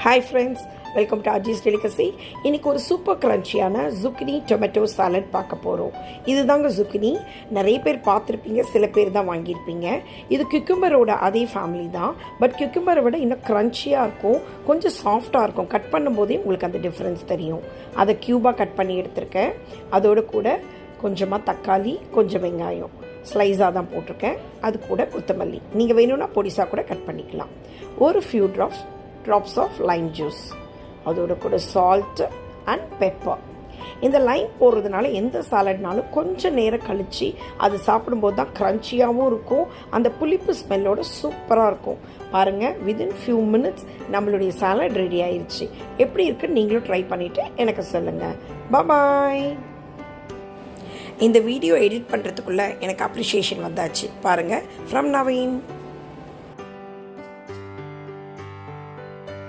Hi friends, welcome to Aji's Delicacy. இன்னைக்கு ஒரு super கிரன்ச்சியான zucchini tomato salad பார்க்க போகிறோம். இதுதாங்க zucchini. நிறைய பேர் பார்த்துருப்பீங்க, சில பேர் தான் வாங்கியிருப்பீங்க. இது cucumberோட அதே ஃபேமிலி தான், பட் cucumber விட இன்னும் க்ரன்ச்சியாக இருக்கும், கொஞ்சம் சாஃப்டாக இருக்கும். கட் பண்ணும்போதே உங்களுக்கு அந்த டிஃப்ரென்ஸ் தெரியும். அதை க்யூபாக கட் பண்ணி எடுத்திருக்கேன். அதோடு கூட கொஞ்சமாக தக்காளி, கொஞ்சம் வெங்காயம் ஸ்லைஸாக தான் போட்டிருக்கேன். அது கூட கொத்தமல்லி, நீங்கள் வேணும்னா பொடிசாக கூட கட் பண்ணிக்கலாம். ஒரு few drops of lime juice, அதோட கூட சால்ட்டு அண்ட் பெப்பர். இந்த லைம் போடுறதுனால எந்த சாலட்னாலும் கொஞ்சம் நேரம் கழித்து அது சாப்பிடும்போது தான் க்ரன்ச்சியாகவும் இருக்கும், அந்த புளிப்பு ஸ்மெல்லோட சூப்பராக இருக்கும். பாருங்கள், வித்தின் ஃபியூ மினிட்ஸ் நம்மளுடைய சாலட் ரெடி ஆயிடுச்சு. எப்படி இருக்குன்னு நீங்களும் ட்ரை பண்ணிவிட்டு எனக்கு சொல்லுங்கள். பாய். இந்த வீடியோ எடிட் பண்ணுறதுக்குள்ளே எனக்கு அப்ரிஷியேஷன் வந்தாச்சு. பாருங்கள், ஃப்ரம் நவீன்.